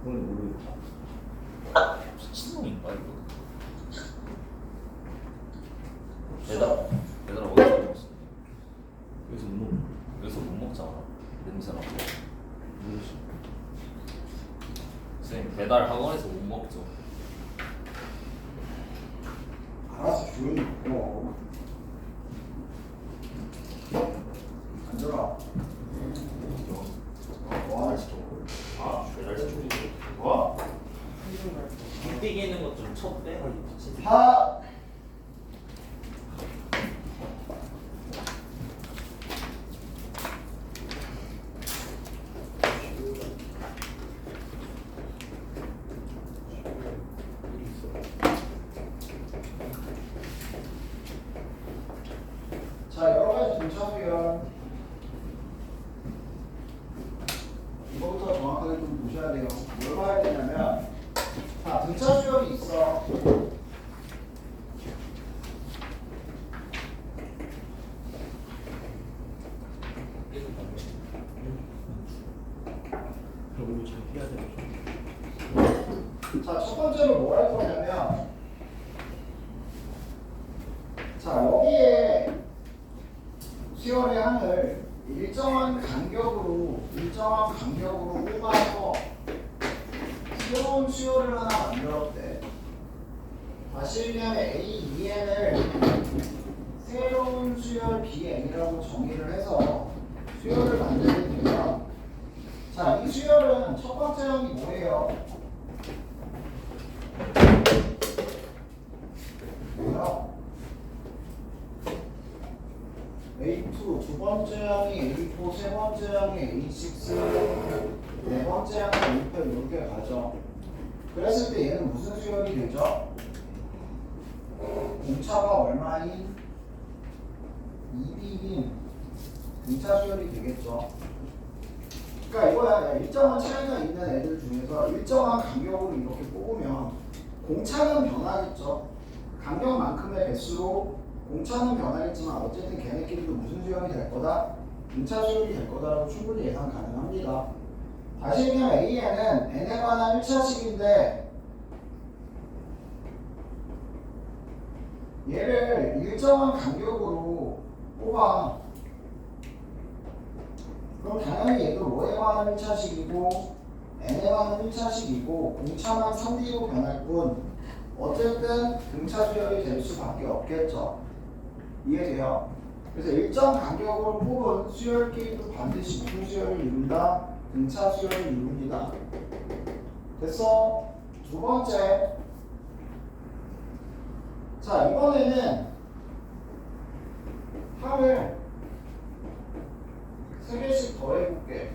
그건 모르겠다. 미친놈인가 이거? 배달 어디서 먹었어? 여기서 못 먹는 여기서 못 먹잖아. 냄새 나고. 모르겠어. 선생님 배달 학원에서 못 먹죠. 알아서 조용히 먹어. 앉아라. 뭐 하나 시켜. 아 배달 좀. 뭐? 빅빅 있는 것 좀 쳤대. 하. 자, 여러 가지 등차수열. 이거부터 정확하게 좀 보셔야 돼요. 뭘 봐야 되냐면, 자, 등차수열이 있어. 그럼 이거 잘 해야 돼. 자, 첫 번째로 뭘 할 거냐면, 자, 여기에 수열의 항을 일정한 간격으로 뽑아서 새로운 수열을 하나 만들었대. 다시 얘기하면 A, EN을 새로운 수열 BN이라고 정의를 해서 수열을 만들게 되면, 자, 이 수열은 첫 번째 항이 뭐예요? 뭐야? A2, 두 번째 항이 A4, 세 번째 항이 A6, 네 번째 항이 A8 이렇게 가죠. 그랬을 때 얘는 무슨 수열이 되죠? 공차가 얼마인? 2B인 공차 수열이 되겠죠. 그러니까 이거야. 일정한 차이가 있는 애들 중에서 일정한 간격으로 이렇게 뽑으면 공차는 변하겠죠. 간격만큼의 배수로 공차는 변하겠지만 어쨌든 걔네끼리도 무슨 수열이 될 거다? 공차 수열이 될 거다라고 충분히 예상 가능합니다. 다시 얘기하면 AN은 N에 관한 1차식인데 얘를 일정한 간격으로 뽑아. 그럼 당연히 얘도 뭐에 관한 1차식이고 N에 관한 1차식이고 공차만 3D로 변할 뿐 어쨌든 등차 수열이 될 수밖에 없겠죠. 이해돼요? 그래서 일정 간격으로 뽑은 수열끼리도 반드시 무슨 수열을 이룬다? 등차 수열을 이룹니다. 됐어? 두 번째. 자, 이번에는 합을 3개씩 더해볼게.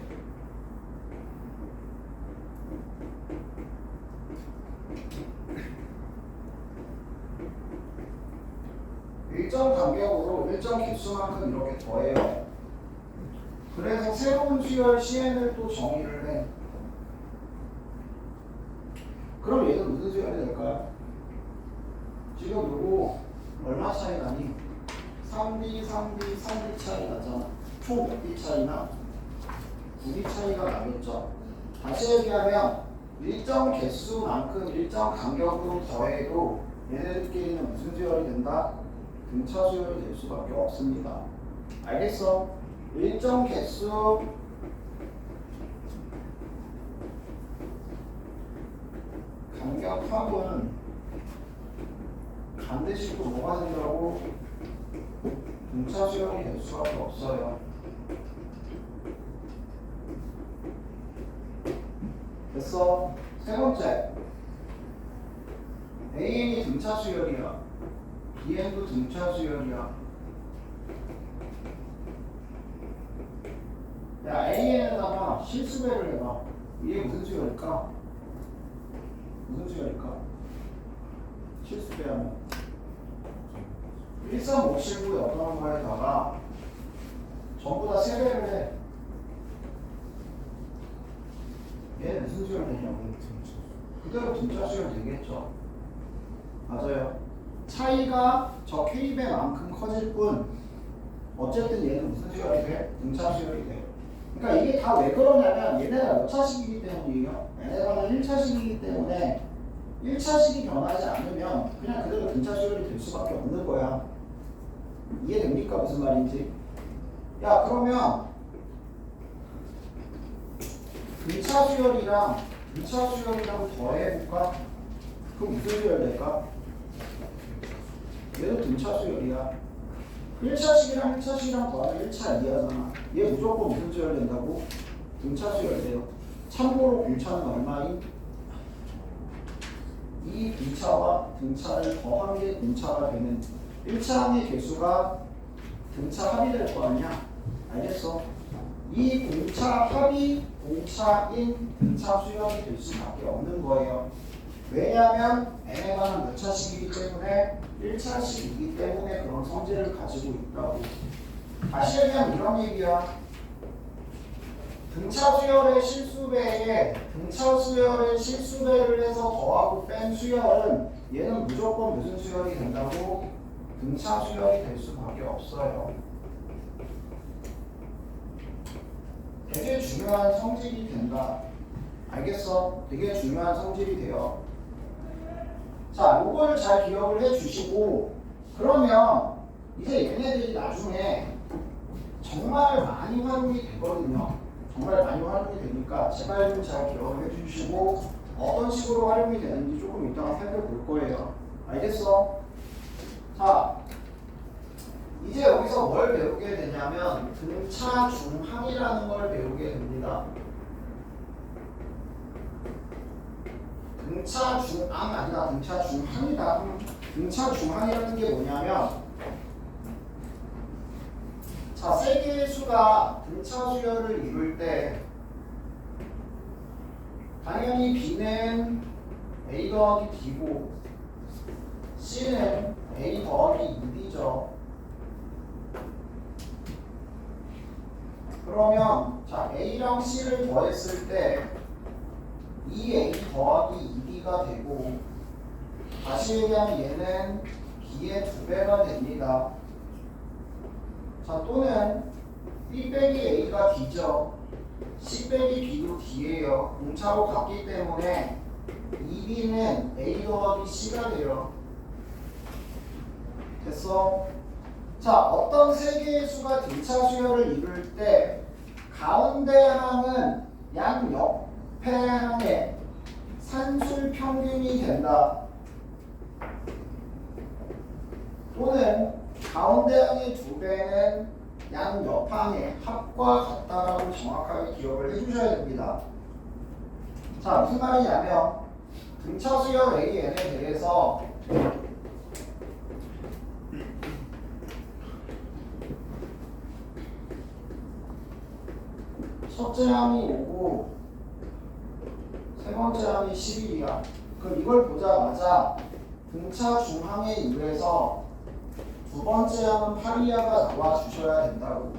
일정 간격으로 일정 개수만큼 이렇게 더해요. 그래서 새로운 수열 CN을 또 정의를 해. 그럼 얘는 무슨 수열이 될까요? 지금 요거 얼마 차이 나니? 3D, 3D, 3D 차이 나잖아. 총 몇 D 차이나? 9D 차이가 나겠죠. 다시 얘기하면 일정 개수만큼 일정 간격으로 더해도 얘네들끼리는 무슨 수열이 된다? 등차 수열이 될 수밖에 없습니다. 알겠어? 일정 개수 간격 합은 반드시 또 뭐가 된다고? 등차 수열이 될 수밖에 없어요. 됐어? 세 번째, AN이 등차 수열이야. BN도 등차 수열이야. 야, AN에다가 실수배를 해봐. 이게 무슨 수열일까? 무슨 수열일까? 실수배하면 13579의 어떤 거에다가 전부 다 세배를 해. 얘 무슨 수열 되냐고. 그대로 등차 수열 되겠죠. 맞아요. 차이가 저 K배만큼 커질 뿐 어쨌든 얘는 무슨 수열이 돼? 등차 수열이 돼. 그러니까 이게 다 왜 그러냐면 얘네가 몇 차식이기 때문이에요. N에 관한 등차는 1차식이기 때문에 1차식이 변하지 않으면 그냥 그대로 등차 수열이 될 수밖에 없는 거야. 이해됩니까? 무슨 말인지? 야, 그러면 등차 수열이랑 더해볼까? 그럼 무슨 수열 될까? 얘도 등차 수열이야. 1차식이랑 1차식이랑 더하면 1차 2하잖아. 얘 무조건 무슨 수열 된다고? 등차 수열 돼요. 참고로 공차는 얼마인? 이 등차와 등차를 더한 게 공차가 되는 1차 항의 개수가 등차 합이 될 거 아니야? 알겠어? 이 공차 합이 공차인 등차 수열이 될 수밖에 없는 거예요. 왜냐하면 n에 관한 몇 차식이기 때문에 1차식이기 때문에 그런 성질을 가지고 있다고. 다시 얘기하면 이런 얘기야. 등차 수열의 실수배에 등차 수열의 실수배를 해서 더하고 뺀 수열은 얘는 무조건 무슨 수열이 된다고? 등차 수열이 될 수밖에 없어요. 되게 중요한 성질이 된다. 알겠어? 되게 중요한 성질이 돼요. 자, 요거를 잘 기억을 해주시고 그러면 이제 얘네들이 나중에 정말 많이 활용이 되거든요. 정말 많이 활용이 되니까 제발 좀 잘 기억을 해주시고 어떤 식으로 활용이 되는지 조금 이따가 살펴볼 거예요. 알겠어? 자, 이제 여기서 뭘 배우게 되냐면 등차 중항이라는 걸 배우게 됩니다. 등차 중항 아니라 등차 중항이다. 등차 중항이라는 게 뭐냐면 자, 세 개의 수가 등차 수열을 이룰 때 당연히 B는 A 더하기 B고 C는 A 더하기 2B죠. 그러면 자, A랑 C를 더했을 때 2A 더하기 2B가 되고 다시 얘기하면 얘는 B의 2배가 됩니다. 자, 또는 B 빼기 A가 D죠. C 빼기 B도 D예요. 공차로 같기 때문에 2B는 A 더하기 C가 돼요. 됐어? 자, 어떤 세 개의 수가 등차 수열을 이룰 때 가운데 항은 양 옆에 항의 산술 평균이 된다. 또는 가운데 항의 2배는 양 옆항의 합과 같다라고 정확하게 기억을 해주셔야 됩니다. 자, 무슨 말이냐면 등차 수열 AN에 대해서 첫째 항이 5고 세 번째 항이 11이야. 그럼 이걸 보자마자 등차 중항에 의해서 두 번째 항은 8이야가 나와 주셔야 된다고.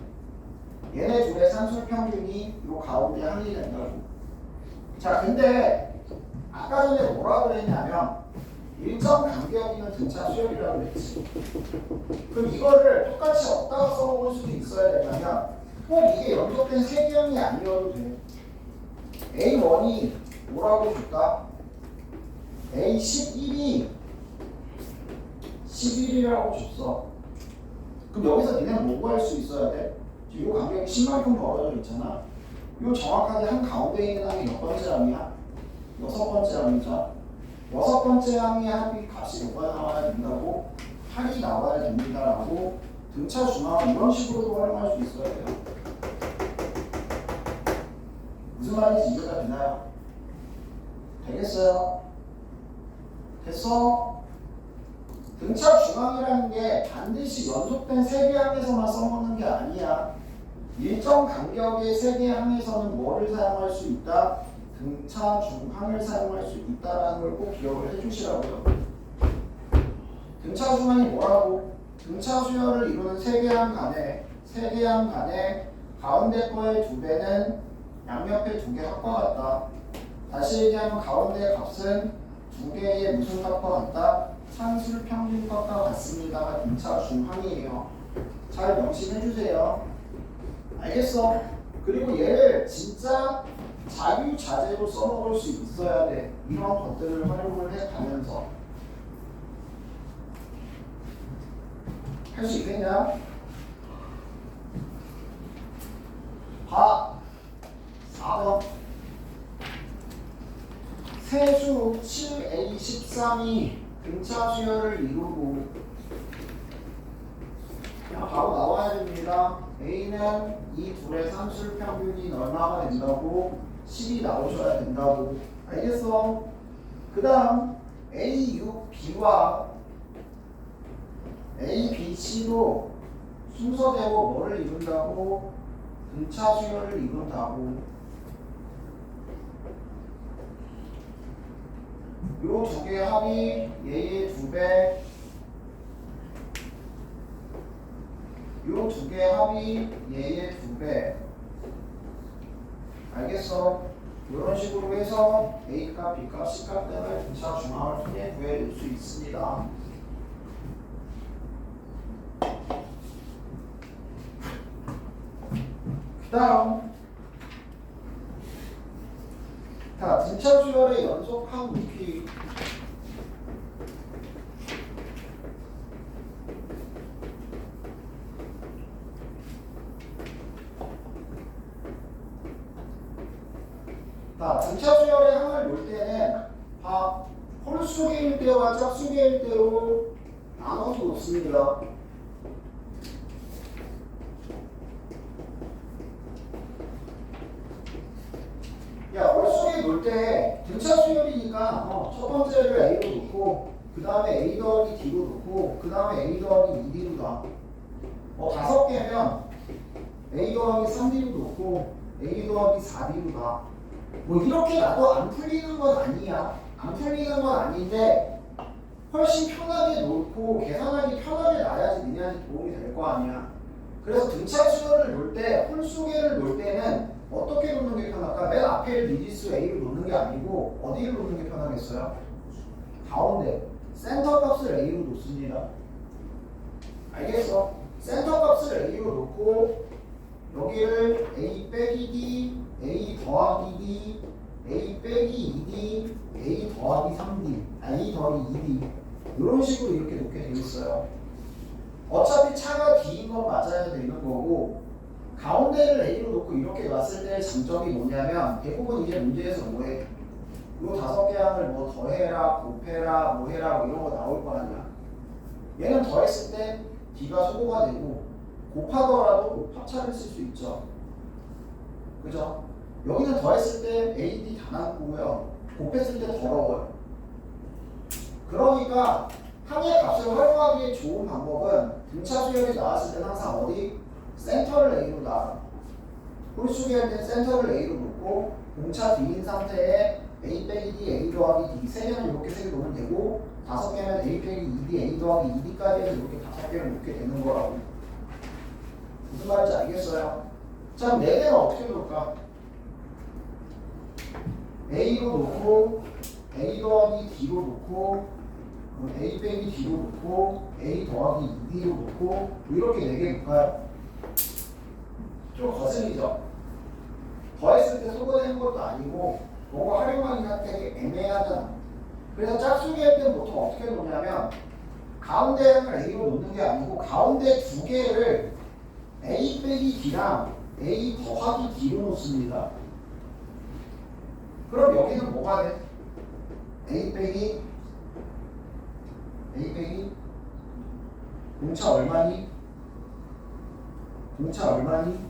얘네 둘의 산술 평균이 요 가운데 항이 된다고. 자, 근데 아까 전에 뭐라 그랬냐면 일정 간격이 있는 등차 수열이라고 그랬지. 그럼 이거를 똑같이 어디다가 써먹을 수도 있어야 되냐면 꼭 이게 연속된 세 개형이 아니어도 돼. A1이 뭐라고 줄까? A11이 11이라고 줬어. 그럼 여기서 니네 뭐 구할 수 있어야 돼? 지금 이 간격이 10만큼 벌어져 있잖아. 이 정확하게 한 가운데 있는 항이 몇 번째 항이야? 6번째 항이죠. 6번째 항의 합이 값이 뭐가 나와야 된다고? 8이 나와야 됩니다라고 등차 중항을 이런 식으로도 활용할 수 있어야 돼요. 무슨 말인지 이해가 되나요? 되겠어요? 됐어? 등차 중항이라는 게 반드시 연속된 세 개 항에서만 써먹는 게 아니야. 일정 간격의 세 개 항에서는 뭐를 사용할 수 있다? 등차 중항을 사용할 수 있다는 걸 꼭 기억을 해주시라고요. 등차 중항이 뭐라고? 등차 수열을 이루는 세 개 항 간에 가운데 거의 2배는 양옆에 2개 합과 같다. 다시 얘기하면 가운데 값은 2개의 무슨 값과 같다? 산술 평균 값과 같습니다가 등차 중항이에요. 잘 명심해 주세요. 알겠어? 그리고 얘를 진짜 자유자재로 써먹을 수 있어야 돼. 이런 것들을 활용을 해가면서 할 수 있겠냐? 봐. 4번. 세수 7A13이 등차 수열을 이루고 그냥 바로 나와야 됩니다. A는 이 둘의 산술 평균이 얼마가 된다고? 10이 나오셔야 된다고. 알겠어? 그 다음 A, 6, B와 A, B, C도 순서대로 뭐를 이룬다고? 등차 수열을 이룬다고. 요 두 개의 합이 얘의 2배, 요 두 개의 합이 얘의 2배. 알겠어? 이런 식으로 해서 A값, B값, C값 등을 등차 중앙을 통해 구해낼 수 있습니다. 그 다음 자, 등차 수열의 연속 항높이. 자, 등차 수열의 항을 놓을 때는 홀수계일 때와 짝수계일 때로 나눠서 놓습니다. 야, 홀수계 놓을 때 등차 수열이니까 첫 번째를 A로 놓고 그 다음에 A 더하기 D로 놓고 그 다음에 A 더하기 2D로 놔. 5개면 A 더하기 3D로 놓고 A 더하기 4D로 놔. 뭐 이렇게 놔도 안 풀리는 건 아니야. 안 풀리는 건 아닌데 훨씬 편하게 놓고 계산하기 편하게 놔야지 니네한테 도움이 될 거 아니야. 그래서 등차 수열을 놓을 때 홀수계를 놓을 때는 어떻게 놓는 게 편할까? 맨 앞에 미지수 A를 놓는 게 아니고 어디를 놓는 게 편하겠어요? 가운데 센터 값을 A로 놓습니다. 알겠어? 센터 값을 A로 놓고 여기를 A 빼기 D, A 더하기 D, A 빼기 2D, A 더하기 3D, A 더하기 2D 이런 식으로 이렇게 놓게 되어 있어요. 어차피 차가 D인 건 맞아야 되는 거고 가운데를 A로 놓고 이렇게 놨을 때 장점이 뭐냐면 대부분 이제 문제에서 뭐해? 요 5개 항을 뭐 더해라, 곱해라, 뭐 해라 뭐 이런 거 나올 거 아니야. 얘는 더했을 때 D가 소거가 되고 곱하더라도 합차를 쓸 수 있죠. 그죠? 여기는 더했을 때 A, D 다 남고요. 곱했을 때 더러워요. 그러니까 항의 값을 활용하기에 좋은 방법은 등차 수열이 나왔을 때는 항상 어디? 센터를 A로 놔. 홀수기 할 때 센터를 A로 놓고 공차 D인 상태에 A 빼기 D, A 더하기 D 3개는 이렇게 3개 놓으면 되고 5개면 A 빼기 2D, A 더하기 2D까지 해서 이렇게 5개를 놓게 되는 거라고. 무슨 말인지 알겠어요? 자, 그럼 4개는 어떻게 놓을까? A로 놓고 A 더하기 D로 놓고 A 빼기 D로 놓고 A 더하기 2D로 놓고 이렇게 4개 놓을까요? 좀 거슬리죠? 더했을 때 소거되는 것도 아니고 뭔가 활용하기가 되게 애매하잖아. 그래서 짝수기 할 때는 보통 어떻게 놓냐면 가운데를 A로 놓는 게 아니고 가운데 2개를 A 빼기 D랑 A 더하기 D로 놓습니다. 그럼 여기는 뭐가 돼? A 빼기 공차 얼마니? 공차 얼마니?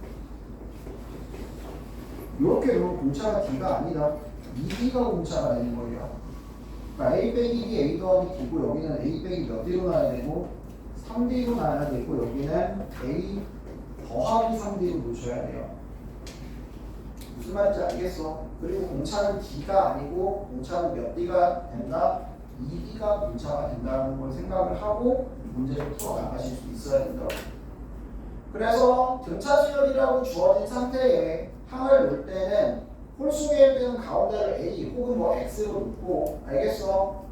이렇게 놓으면 공차가 D가 아니다. 2D가 공차가 되는 거예요. 그러니까 A 빼기 D, A 더하기 D고 여기는 A 빼기 몇 D로 놔야 되고 3D로 놔야 되고 여기는 A 더하기 3D로 놓으셔야 돼요. 무슨 말인지 알겠어? 그리고 공차는 D가 아니고 공차는 몇 D가 된다? 2D가 공차가 된다는 걸 생각을 하고 문제를 풀어 나가실 수 있어야 된다고. 그래서 등차 수열이라고 주어진 상태에 항을 놓을 때는 홀수계일 때는 가운데를 A 혹은 뭐 X로 놓고 알겠어?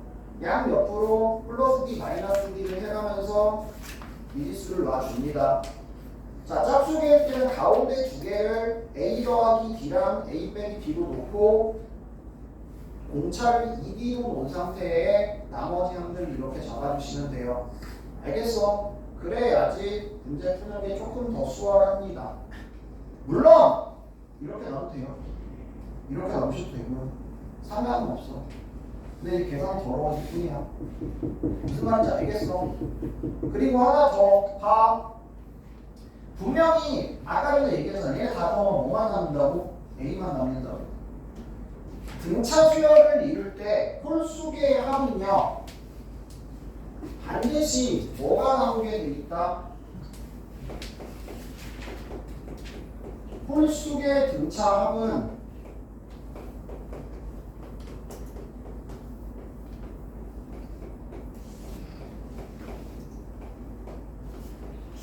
양 옆으로 플러스 D 마이너스 D를 해가면서 미지수를 놔줍니다. 자, 짝수계일 때는 가운데 두 개를 A 더하기 D랑 A 빼기 B로 놓고 공차를 2D로 놓은 상태에 나머지 항들 이렇게 잡아주시면 돼요. 알겠어? 그래야지 문제 푸는 게 조금 더 수월합니다. 물론 이렇게 나도 돼요. 이렇게 나오셔도 되고요. 상관은 없어. 근데 이 계산이 더러워질 뿐이야. 무슨 말인지 알겠어? 그리고 하나 더 봐. 분명히 아까 전에 얘기했잖아. 얘 다 더하면 뭐만 남는다고? A만 남는다고. 등차 수열을 이룰 때 홀수계의 합은요 반드시 뭐가 나오게 돼 있다? 홀수계 등차 합은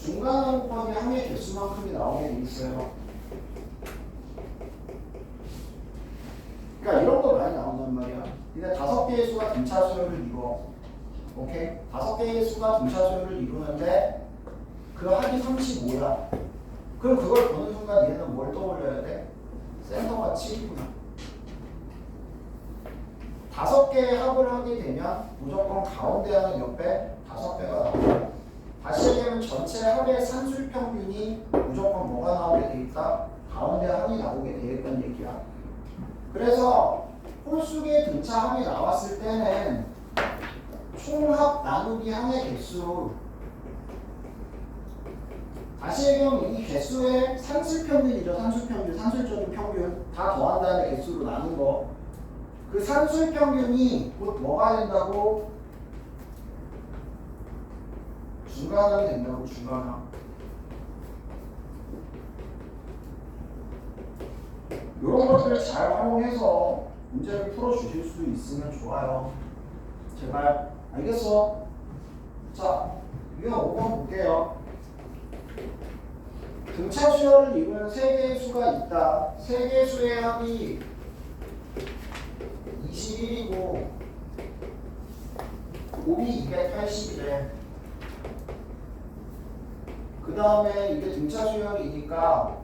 중간항 곱하기 항의 개수만큼이 나오게 돼 있어요. 그러니까 이런 거 많이 나온단 말이야. 근데 5개의 수가 등차 수열을 이루어. 오케이? 5개의 수가 등차 수열을 이루는데 그 합이 35야. 그럼 그걸 보는 순간 얘는 뭘 떠올려야 돼? 센터가 7이구나. 5개의 합을 하게 되면 무조건 가운데 하는 옆에 5배가 나와요. 다시 얘기하면 전체 합의 산술평균이 무조건 뭐가 나오게 돼 있다? 가운데 합이 나오게 돼 있다는 얘기야. 그래서 홀수계 등차 합이 나왔을 때는 총합 나누기 항의 개수, 다시 얘기하면 이 개수의 산술평균이죠. 산술적인 평균 다 더한 다음에 개수로 나눈 거. 그 산술평균이 곧 뭐가 된다고? 중간항이 된다고. 중간항. 이런 것들을 잘 활용해서 문제를 풀어주실 수 있으면 좋아요. 제발. 알겠어? 자, 유형 5번 볼게요. 등차 수열을 이루는 3개의 수가 있다. 3개의 수의 합이 21이고 곱이 280이래. 그 다음에 이게 등차 수열이니까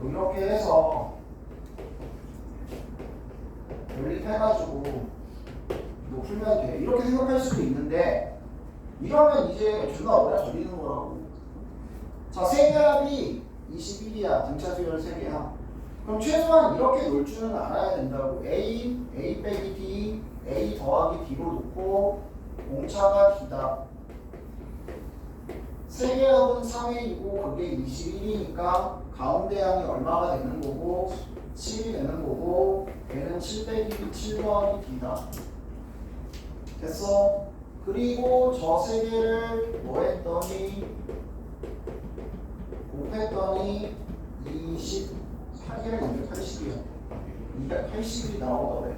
이렇게 해서 연립해가지고 이거 풀면 돼. 이렇게 생각할 수도 있는데 이러면 이제 존나 오래 걸리는 거라고. 자, 3개 합이 21이야. 등차 수열 3개야. 그럼 최소한 이렇게 놀 줄은 알아야 된다고. A, A 빼기 D, A 더하기 B로 놓고 공차가 D다. 3개 합은 3A이고 그게 21이니까 가운데 항이 얼마가 되는 거고 7이 되는 거고 얘는 7 빼기 7 더하기 D다. 됐어? 그리고 저 3개를 뭐 했더니 곱했더니 28개는 280이야. 280이 나오더래.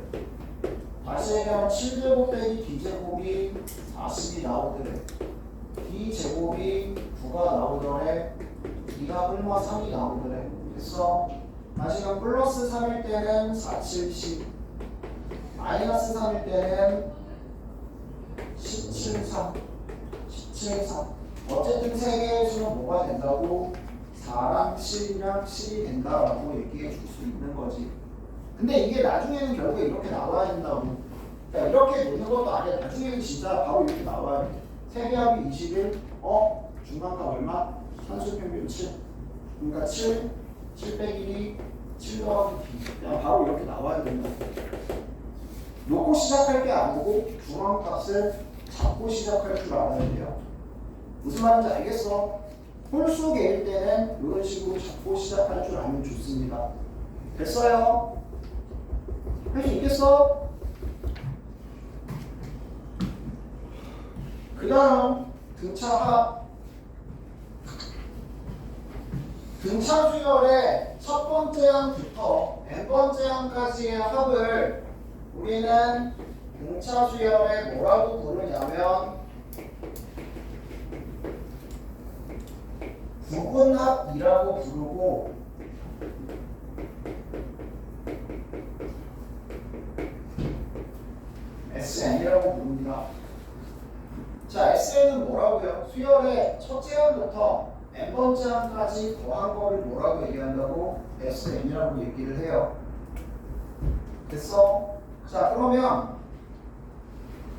다시 얘기하면 7제곱 빼기 D제곱이 40이 나오더래. D제곱이 9가 나오더래. D가 뿔마 3이 나오더래. 됐어? 다시 그럼 플러스 3일 때는 4, 7, 10 마이너스 3일 때는 17, 3 17, 3 어쨌든 3개의 수는 뭐가 된다고? 4랑 7이랑 7이 된다라고 얘기해 줄 수 있는 거지. 근데 이게 나중에는 결국에 이렇게 나와야 된다고. 그러니까 이렇게 놓는 것도 아니야. 나중에는 진짜 바로 이렇게 나와야 돼. 3개 합이 21, 중간값 얼마? 산술평균 7. 그러니까 7 빼기 7 더하기 B. 그냥 바로 이렇게 나와야 된다. 놓고 시작할 게 아니고 중앙값을 잡고 시작할 줄 알아야 돼요. 무슨 말인지 알겠어? 홀수계일 때는 이런 식으로 잡고 시작할 줄 알면 좋습니다. 됐어요? 할 수 있겠어? 그 다음 등차합. 등차 수열의 첫 번째 항부터 n번째 항까지의 합을 우리는 등차 수열의 뭐라고 부르냐면 부분합이라고 부르고 SN이라고 부릅니다. 자, SN은 뭐라고요? 수열의 첫째 항부터 n번째 항까지 더한 거를 뭐라고 얘기한다고? SN이라고 얘기를 해요. 됐어? 자, 그러면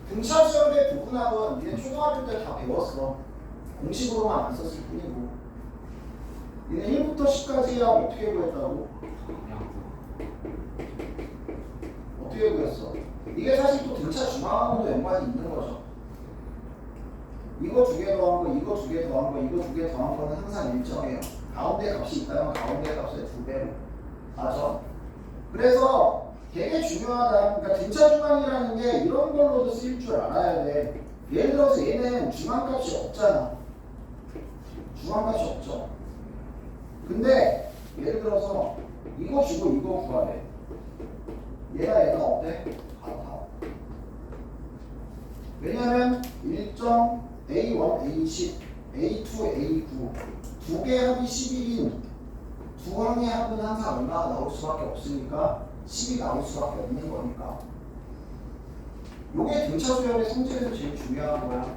등차수열의 부분합은 니네 초등학교 때 다 배웠어. 공식으로만 안 썼을 뿐이고. 니네 1부터 10까지 하고 어떻게 구했다고? 어떻게 구했어? 이게 사실 또 등차 중앙하고도 연관이 있는 거죠. 이거 두 개 더한 거, 이거 두 개 더한 거, 이거 두 개 더한 거는 항상 일정해요. 가운데 값이 있다면 가운데 값의 2배로. 맞아? 그래서 되게 중요하다. 그러니까 등차 중앙이라는 게 이런 걸로도 쓰일 줄 알아야 돼. 예를 들어서 얘는 중앙값이 없잖아. 중앙값이 없죠. 근데 예를 들어서 이거 주고 이거 구하래. 얘가 어때? 같아. 왜냐면 일정 A1, A10, A2, A9 두 개 합이 11인 두 항의 합은 항상 얼마가 나올 수밖에 없으니까 10이 나올 수밖에 없는 거니까. 요게 등차수열의 성질에서 제일 중요한 거야.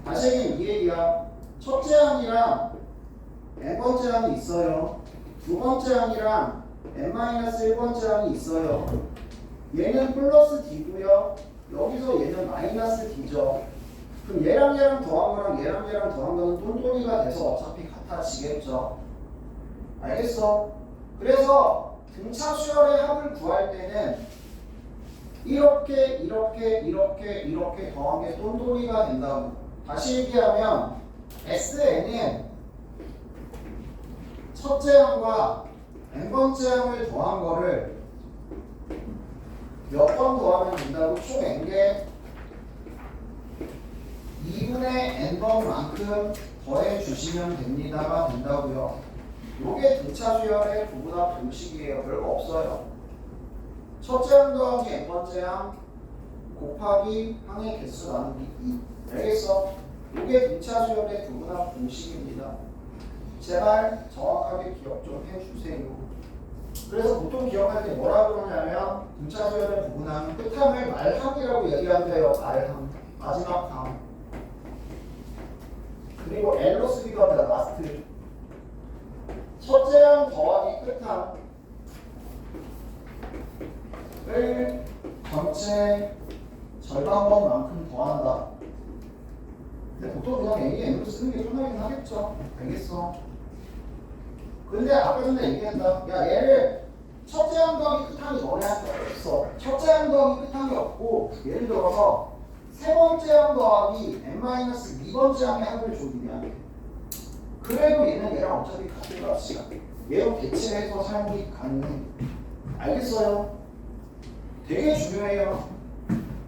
다시 얘기하면 이 얘기야. 첫째 항이랑 n번째 항이 있어요. 두 번째 항이랑 n-1번째 항이 있어요. 얘는 플러스 d고요. 여기서 얘는 마이너스 d죠. 그럼 얘랑 얘랑 더한 거랑 얘랑 얘랑 더한 거는 똔똔이가 돼서 어차피 같아지겠죠. 알겠어? 그래서 등차수열의 합을 구할 때는 이렇게 더한 게 똔똔이가 된다고. 다시 얘기하면 SN은 첫째 항과 n번째 항을 더한 거를 몇 번 더하면 된다고? 총 n개 2분의 n번만큼 더해 주시면 됩니다가 된다고요. 요게 등차수열의 부분합 공식이에요. 별거 없어요. 첫째 항 더하기 n번째 항 곱하기 항의 개수 나누기 2. 알겠어? 요게 등차수열의 부분합 공식입니다. 제발 정확하게 기억 좀 해주세요. 그래서 보통 기억할 때 뭐라고 그러냐면 등차수열의 부분함 끝함을 말함이라고 얘기한대요. 말함. 마지막 함. 그리고 L로 쓰기도 합니다. 라스트. 첫째 항 더하기 끝함을 전체 절반번만큼 더한다. 근데 보통 그냥 A, N으로 쓰는 게 편하긴 하겠죠. 알겠어? 근데 아까 전에 얘기했다. 야, 얘를 첫째 항 더하기 끝항이 뭐냐? 없어. 첫째 항 더하기 끝항이 없고, 예를 들어서 세 번째 항 더하기 n-2번째 항의 합을 조기면 그래도 얘는 얘랑 어차피 같은 값이야. 얘로 대체해서 사용이 가능해. 알겠어요? 되게 중요해요.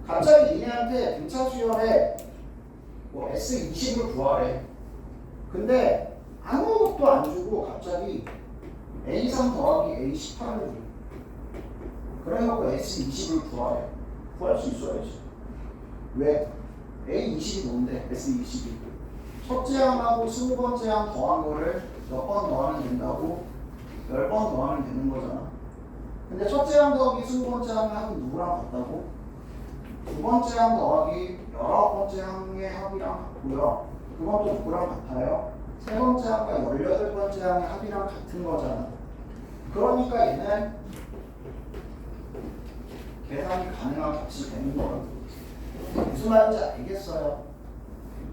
갑자기 니네한테 등차수열에 뭐 S20을 구하래. 근데 아무것도 안 주고 갑자기 A3 더하기 A18을 줘. 그래갖고 S20을 구하래. 구할 수 있어야지. 왜? A20이 뭔데? S20이 첫째 항하고 20번째 항 더한 거를 몇 번 더하면 된다고? 10번 더하면 되는 거잖아. 근데 첫째 항 더하기 20번째 항의 합은 누구랑 같다고? 두 번째 항 더하기 19번째 항의 합이랑 같고요. 그것도 누구랑 같아요? 세 번째 항과 18번째 항의 합이랑 같은 거잖아. 그러니까 얘는 계산이 가능한 값이 되는 거라고. 무슨 말인지 알겠어요?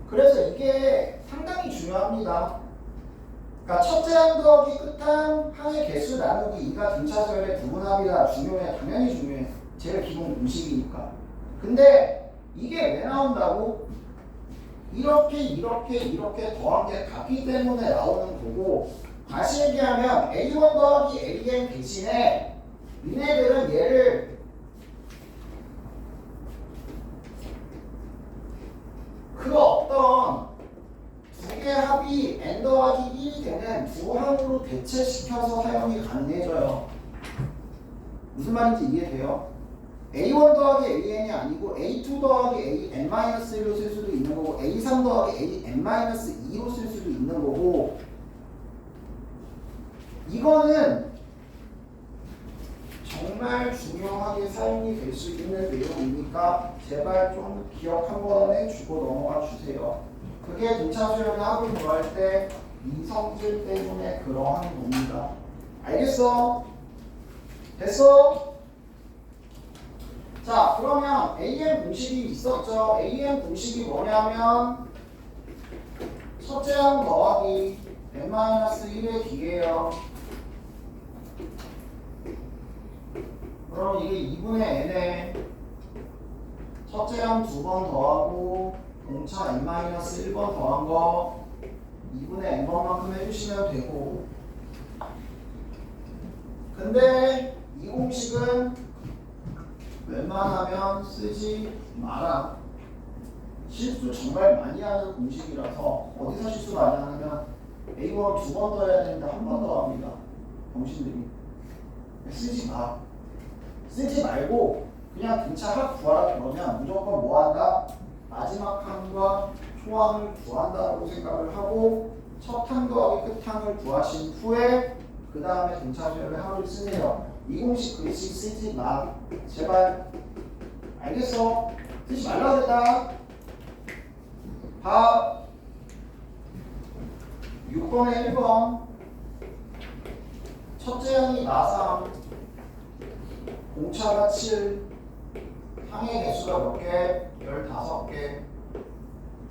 그래서 이게 상당히 중요합니다. 그러니까 첫째 항 더하기 끝항 항의 개수 나누기 2가 등차수열의 부분합이다. 중요해. 당연히 중요해. 제일 기본 공식이니까. 근데 이게 왜 나온다고? 이렇게 더한 게 같기 때문에 나오는 거고, 다시 얘기하면 A1 더하기 AN 대신에 니네들은 얘를 그 어떤 두 개 합이 n 더하기 1이 되는 두 항으로 대체시켜서 사용이 가능해져요. 무슨 말인지 이해돼요? A1 더하기 AN이 아니고 A2 더하기 AN-1로 쓸 수도 있는 거고, A3 더하기 AN-2로 쓸 수도 있는 거고, 이거는 정말 중요하게 사용이 될 수 있는 내용이니까 제발 좀 기억 한번 해주고 넘어가 주세요. 그게 등차수열의 합을 구할 때 이성질 때문에 그러한 겁니다. 알겠어? 됐어? 자, 그러면 AM 공식이 있었죠. AM 공식이 뭐냐면 첫째 항 더하기 n-1의 d예요. 그럼 이게 2분의 n에 첫째 항 2번 더하고 공차 n-1번 더한 거 2분의 n번만큼 해주시면 되고, 근데 이 공식은 웬만하면 쓰지 마라. 실수 정말 많이 하는 공식이라서. 어디서 실수 많이 하냐면 A1 2번 더 해야 되는데 한 번 더 합니다. 병신들이. 쓰지 마. 쓰지 말고 그냥 등차 합 구하라 그러면 무조건 뭐 한다? 마지막 항과 초항을 구한다고 생각을 하고 첫 항 더하기 끝 항을 구하신 후에 그 다음에 등차수열의 합을 쓰세요. 이 공식 글씨 쓰지 마. 제발. 알겠어? 쓰지 말라 그랬다. 봐. 6번에 1번. 첫째 항이 나상. 공차가 7. 항의 개수가 몇 개? 15개.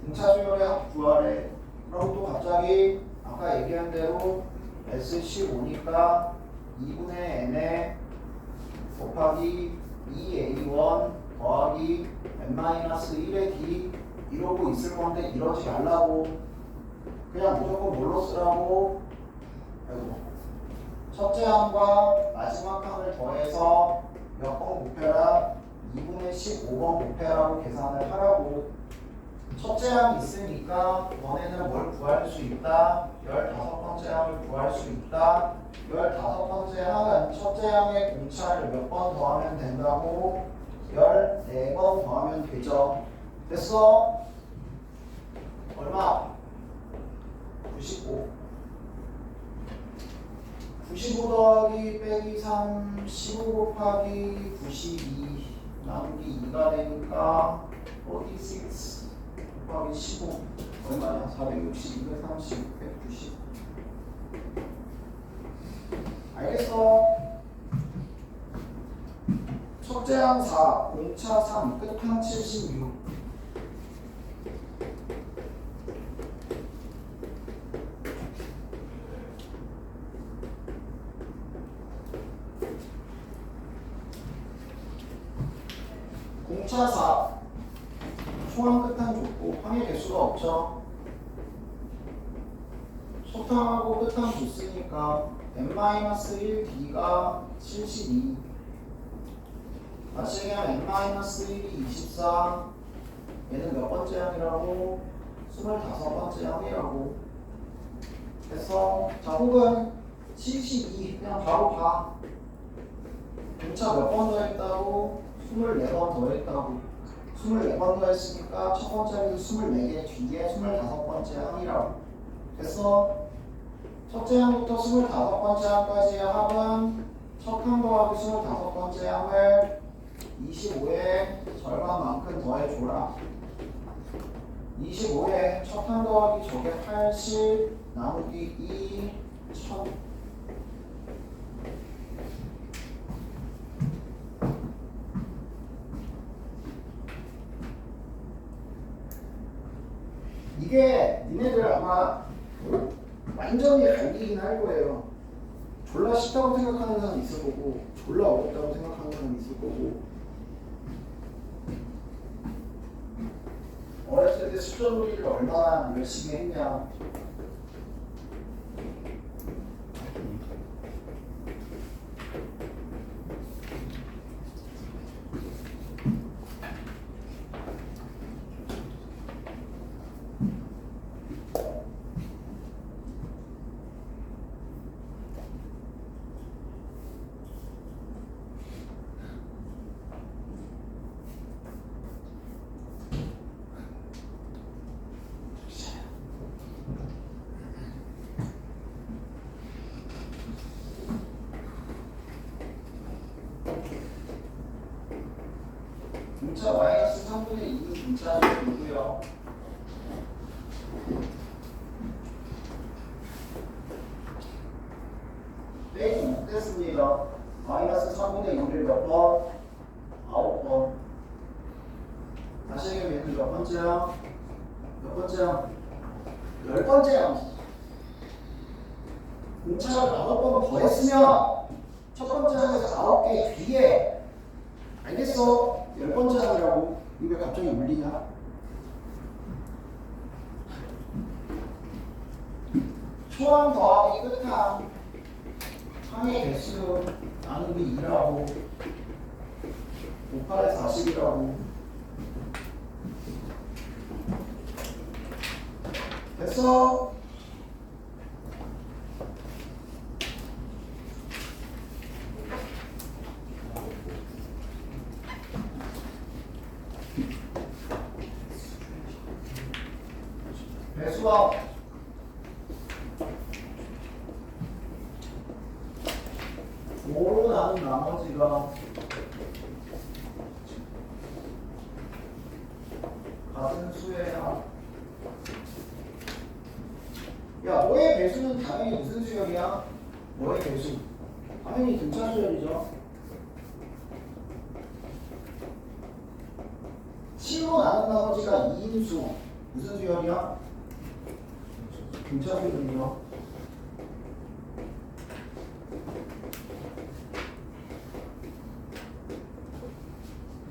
등차수열의 합 구하래. 그럼 또 갑자기 아까 얘기한 대로 S15니까 2분의 n에 곱하기 2A1 더하기 n-1의 d 이러고 있을 건데 이러지 말라고. 그냥 무조건 뭘로 쓰라고? 아이고. 첫째 항과 마지막 항을 더해서 몇 번 곱해라? 2분의 15번 곱해라고 계산을 하라고. 첫째 항 있으니까 너네는 뭘 구할 수 있다? 15번째 항을 구할 수 있다. 15번째 항은 첫째 항의 공차를 몇 번 더하면 된다고? 14번 더하면 되죠. 됐어? 얼마? 95. 95 더하기 빼기 3, 15 곱하기 92 나누기 2가 되니까 46 곱하기 15 얼마냐? 460, 230, 190. 알겠어? 첫째 항 4, 공차 3, 끝항 76. 공차 4, 초항 끝항 줬고 항의 개수가 없죠. 초항하고 끝항 줬으니까 n-1d가 72. 다시 얘기하면 n-1이 24. 얘는 몇 번째 항이라고? 25번째 항이라고. 됐어? 자, 혹은 72 그냥 바로 봐. 공차 몇 번 더 했다고? 24번 더 했다고. 24번 더 했으니까 첫 번째 항에서 24개 뒤에 25번째 항이라고. 됐어? 첫째 항부터 25번째 항까지의 합은 첫 항 더하기 25번째 항을 25의 절반만큼 더해줘라. 25의 첫 항 더하기 저게 80 나누기 2 1000. 이게 니네들 아마 완전히 갈리긴 할 거예요. 졸라 쉽다고 생각하는 사람 있을 거고 졸라 어렵다고 생각하는 사람 있을 거고. 어렸을 때 숫자놀이를 얼마나 열심히 했냐. 분자 마이너스 3분의 2는 분자는 누구요? 했습니다. 마이너스 3분의 2를 몇 번? 9번. 다시 얘기하면 얘는 몇 번째야? 몇 번째야? 10번째야. 공차를 9번 더했으면 첫 번째 항에서 9개 뒤에 알겠어? 10번째 항이라고. 이거 왜 갑자기 울리냐? 초항 더하기 끝항 항의 개수 나누기 2라고 58에 40이라고 됐어? 배수와 5로 나눈 나머지가 같은 수야. 야, 뭐의 배수는 당연히 무슨 수열이야? 뭐의 배수? 당연히 등차 수열이죠. 7로 나눈 나머지가 2인수. 무슨 수열이야? 등차 수열이죠.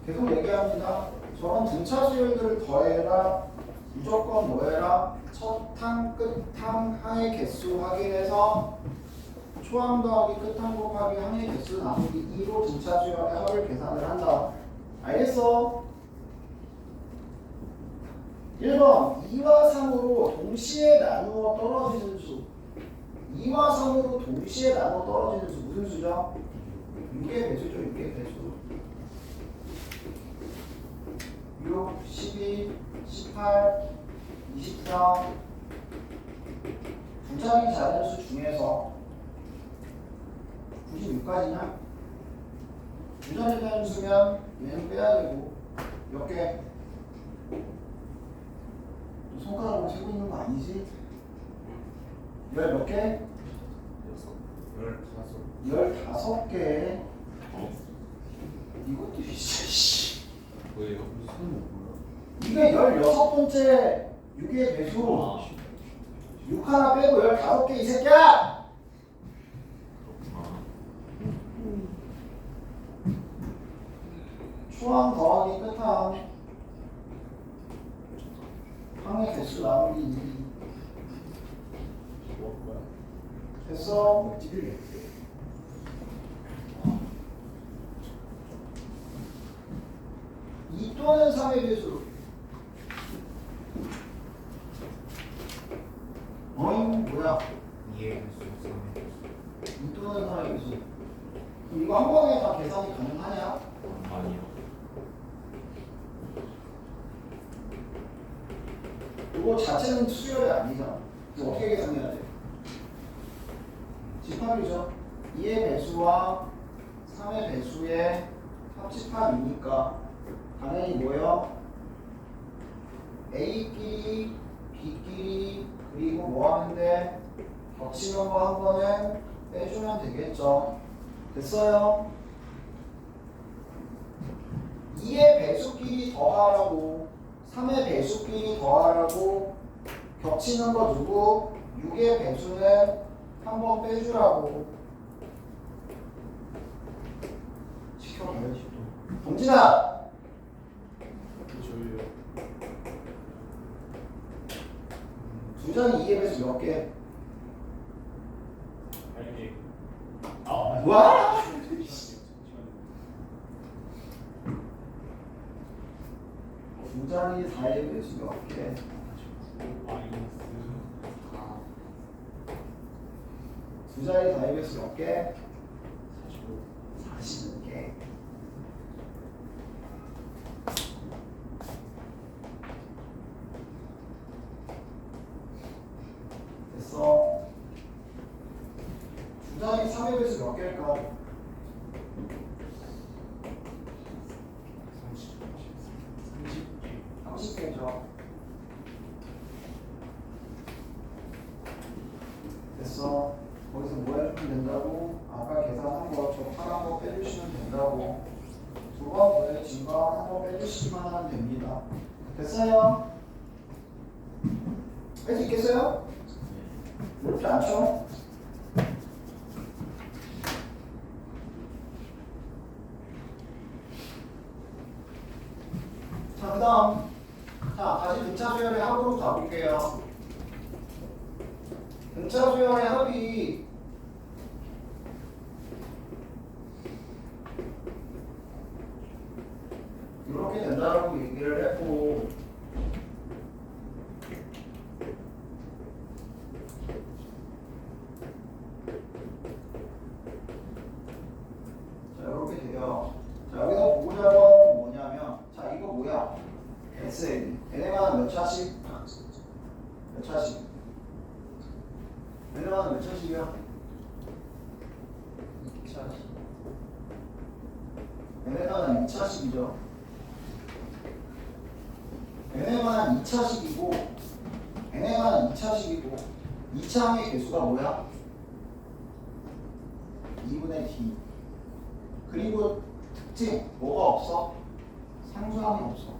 계속 얘기합니다. 저런 등차 수열들을 더해라. 무조건 뭐해라? 첫 항, 끝항, 항의 개수 확인해서 초항 더하기 끝항 곱하기 항의 개수 나누기 2로 등차 수열의 합을 계산을 한다. 알겠어? 1번 2와 3으로 동시에 나누어 떨어지는 수. 2와 3으로 동시에 나누어 떨어지는 수 무슨 수죠? 6의 배수죠. 6의 배수. 6, 12, 18, 24 두 자리 자연수 중에서 96까지냐? 두 자리 자연수면 얘는 빼야 되고 몇 개? 손가락으로 세고 있는 거 아니지? 열 몇 개? 15개. 이것도 씨. 왜요? 무슨 뭐야? 이게 16번째 6의 배수. 6 하나 빼고 15개 이 새끼야! 초항 더하기 끝항 항의 개수 나누기 2. 됐어? 2 또는 3의 배수. 어잉 뭐야? 2 또는 3의 배수. 이거 한 번에 다 계산이 가능하냐? 아니요. 이거 자체는 수열이 아니잖아. 이거 어떻게 계산해야 돼? 집합이죠. 2의 배수와 3의 배수의 합집합이니까 당연히 뭐예요? A끼리 B끼리 그리고 뭐 하면 돼? 겹치는 거 한 번은 빼주면 되겠죠. 됐어요? 2의 배수끼리 더하라고 3의 배수끼리 더하라고 겹치는 거 두고 6의 배수는 한 번 빼주라고 시켜봐야지 또. 동진아! 저희요. 두 자리 2의 배수 몇 개? 와! 두 자리 4의 배수 몇 개? 두 자리 4의 배수 몇 개? 45개. 됐어. 두 자리 3의 배수 몇 개일까? 30개죠. 됐어. 거기서 뭐 해주면 된다고? 아까 계산한 거 한번 빼주시기만 하면 됩니다. 됐어요? 뺄 수 있겠어요? 어렵지 않죠? 자, 그 다음. 자, 다시 등차 수열의 합으로 가볼게요. 등차 수열의 합이 이렇게 된다라고 얘기를 했고, 자, 이렇게 돼요. 자, 여기서 보고자 하는 건 뭐냐면, 자, 이거 뭐야? SN. 얘네가 몇 차씩? 몇 차씩? 얘네가 몇 차씩이야? 2차씩. 얘네가 2차씩이죠. 얘네가 2차씩이고, 얘네가 2차씩이고, 2차항의 개수가 뭐야? 2분의 D. 그리고 특징, 뭐가 없어? 상수함이 없어.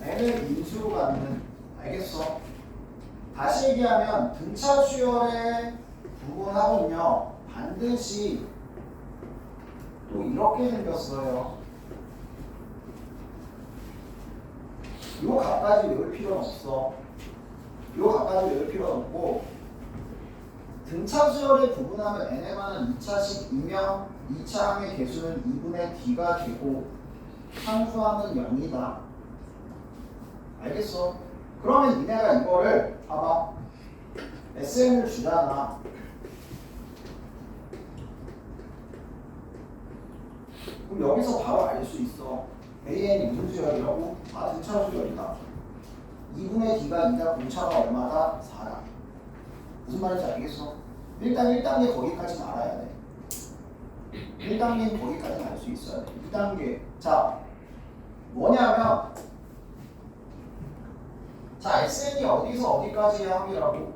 n을 인수로 갖는, 알겠어? 다시 얘기하면 등차 수열의 부분하고는요 반드시 또 이렇게 생겼어요. 요 값까지 외울 필요는 없어. 요 값까지 외울 필요는 없고, 등차 수열의 부분하면 n에 관한 2차식이면 2차항의 개수는 2분의 d가 되고 상수함은 0이다. 알겠어? 그러면 니네가 이거를 봐봐. SN을 주잖아. 그럼 여기서 바로 알 수 있어. AN이 무슨 수열이라고? 아, 등차 수열이다. 2분의 D가 2다. 공차가 얼마다? 4다. 무슨 말인지 알겠어? 일단 1단계 거기까지는 알아야 돼. 1단계는 거기까지는 알 수 있어야 돼. 2단계. 자, 뭐냐면, 자, SN이 어디서 어디까지의 합이라고?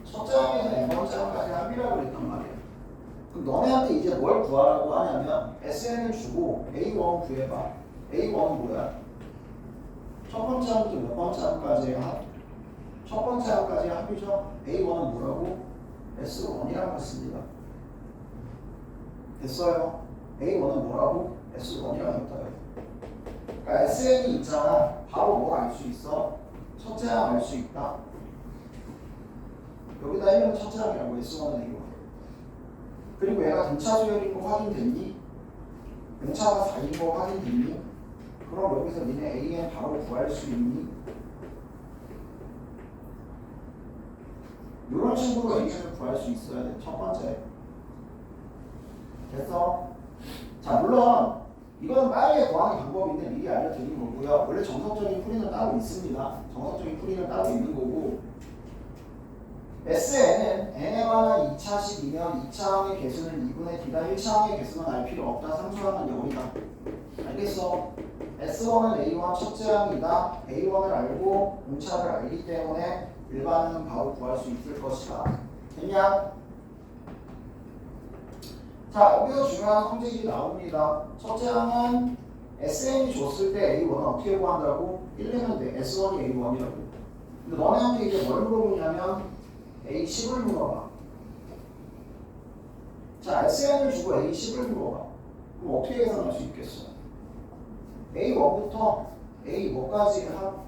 첫째 항에서 n번째 항까지 합이라고 그랬단 말이야. 그럼 너네한테 이제 뭘 구하라고 하냐면 SN을 주고 A1 구해봐. A1은 뭐야? 첫 번째 항부터 몇 번째 항까지의 합? 첫 번째 항까지의 합이죠. A1은 뭐라고? S1이라고 했습니다. 됐어요? A1은 뭐라고? S1이라고 했다요. 그러니까 SN이 있잖아. 바로 뭘 알 수 있어? 첫째 항 알 수 있다. 여기다 1은 첫째 항이라고 S1은 A1. 그리고 얘가 등차 수열인 거 확인됐니? 등차가 4인 거 확인됐니? 그럼 여기서 니네 AN 바로 구할 수 있니? 이런 식으로 AN을 구할 수 있어야 돼. 첫 번째. 됐어? 자, 물론 이건 빠르게 구하는 방법인데 미리 알려드린 거고요. 원래 정석적인 풀이는 따로 있습니다. 정석적인 풀이는 따로 있는 거고, SN은 n에 관한 2차식이면 2차항의 개수는 2분의 d다. 1차항의 개수는 알 필요 없다. 상수항은 0이다. 알겠어? S1은 A1 첫째 항이다. A1을 알고 공차를 알기 때문에 일반은 바로 구할 수 있을 것이다. 됐냐? 자, 여기서 중요한 성질이 나옵니다. 첫째 항은 SN이 줬을 때 A1은 어떻게 구한다고? 1내면 돼. S1이 A1이라고. 근데 너네한테 이제 뭘 물어보냐면 A10을 물어봐. 자, SN을 주고 A10을 물어봐. 그럼 어떻게 계산할 수 있겠어? A1부터 A 뭐까지 합?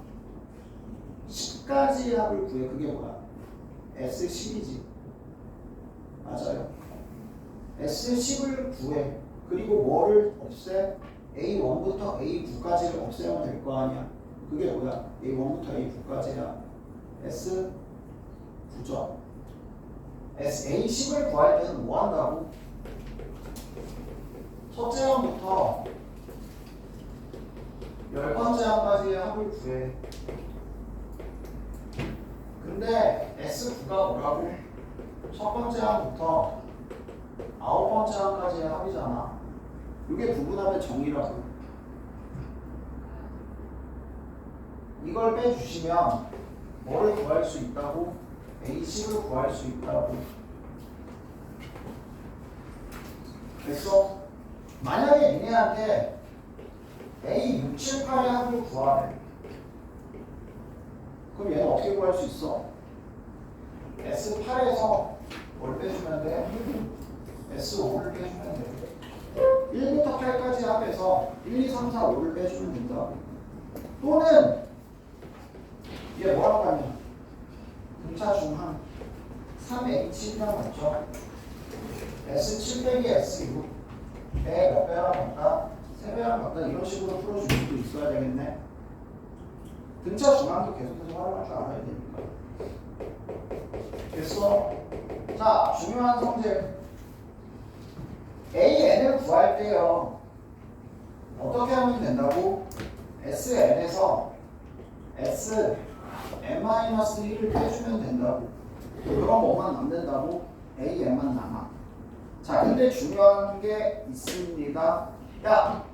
10까지의 합을 구해. 그게 뭐야? S10이지. 맞아요. S10을 구해. 그리고 뭐를 없애? A1부터 A9까지를 없애면 될 거 아니야. 그게 뭐야? A1부터 A9까지야. S9죠. A10을 구할 때는 뭐 한다고? 첫째 항부터 10번째 항까지의 합을 구해. 근데 S9가 뭐라고? 첫 번째 항부터 9번째 항까지의 합이잖아. 이게 부분합의 정의라고. 이걸 빼주시면 뭐를 구할 수 있다고? A10을 구할 수 있다고. 됐어? 만약에 니네한테 A 6, 7, 8의 합을 구하래. 그럼 얘는 어떻게 구할 수 있어? S8에서 뭘 빼주면 돼? S5를 빼주면 돼. 1부터 8까지 합해서 1, 2, 3, 4, 5를 빼주면 된다. 또는 얘 뭐라고 하냐? 등차 중항 3H1이랑 맞죠? S7 빼기 S6 에 몇 배랑 같다? 3배랑 같다? 이런 식으로 풀어줄 수도 있어야 되겠네. 등차 중앙도 계속해서 활용할 줄 알아야 되니까. 됐어? 자, 중요한 성질. AN을 구할 때요. 어떻게 하면 된다고? SN에서 SM-1을 빼주면 된다고. 그럼 뭐만 남는다고? AN만 남아. 자, 근데 중요한 게 있습니다. 야,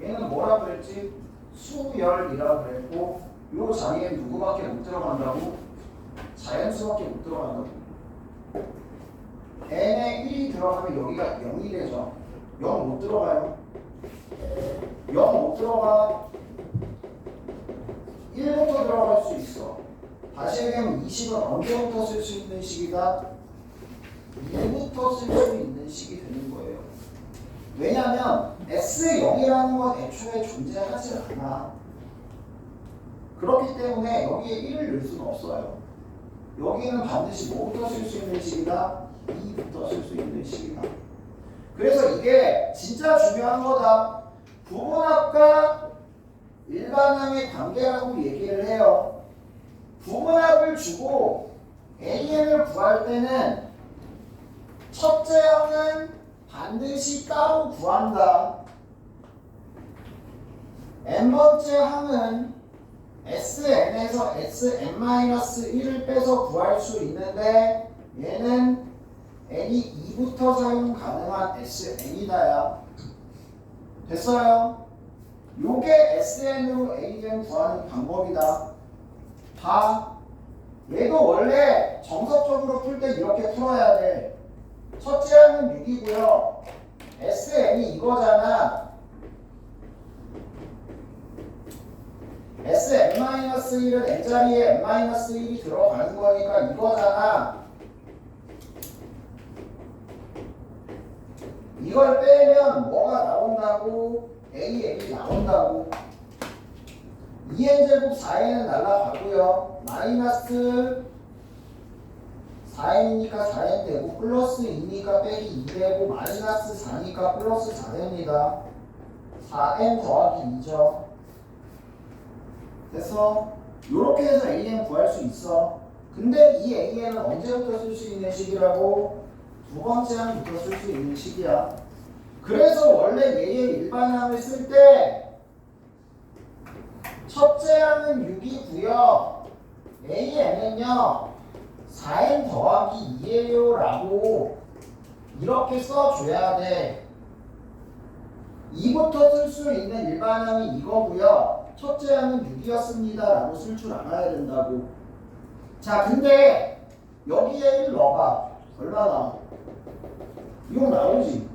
얘는 뭐라 그랬지? 수열이라고 그랬고, 요 자리에 누구밖에 못 들어간다고? 자연수밖에 못 들어간다고. n에 1이 들어가면 여기가 0이 되죠. 0 못 들어가요. 0 못 들어가. 1부터 들어갈 수 있어. 다시 얘기하면 20은 언제부터 쓸 수 있는 식이다? 2부터 쓸 수 있는 식이 되는 거예요. 왜냐하면 S0이라는 건 애초에 존재하지 않아. 그렇기 때문에 여기에 1을 넣을 수는 없어요. 여기는 반드시 뭐부터 쓸 수 있는 식이다? 2부터 쓸 수 있는 식이다. 그래서 이게 진짜 중요한 거다. 부분합과 일반항의 관계라고 얘기를 해요. 부분합을 주고 AN을 구할 때는 첫째 항은 반드시 따로 구한다. n번째 항은 SN에서 SM-1을 빼서 구할 수 있는데 얘는 n이 2부터 사용 가능한 SN이다야. 됐어요? 요게 SN으로 AN 구하는 방법이다. 다 얘도 원래 정석적으로 풀 때 이렇게 풀어야 돼. 첫째 항은 6이고요. SN이 이거잖아. SM-1은 n자리에 n-1이 들어가는 거니까 이거잖아. 이걸 빼면 뭐가 나온다고? AN이 나온다고. 2n제곱 4n은 날라가고요. 마이너스 4n이니까 4n 되고 플러스 2니까 빼기 2 되고 마이너스 4니까 플러스 4 됩니다. 4n 더하기 2죠. 됐어? 요렇게 해서 AN 구할 수 있어. 근데 이 AN은 언제부터 쓸 수 있는 식이라고? 두 번째 항부터 쓸 수 있는 식이야. 그래서 원래 얘의 일반항을 쓸 때 첫째 항은 6이고요. AN은요 4n 더하기 2예요 라고 이렇게 써줘야 돼. 2부터 쓸 수 있는 일반항이 이거고요. 첫째 항은 6이었습니다 라고 쓸 줄 알아야 된다고. 자, 근데 여기에 1 넣어봐. 얼마 나와? 이거 나오지?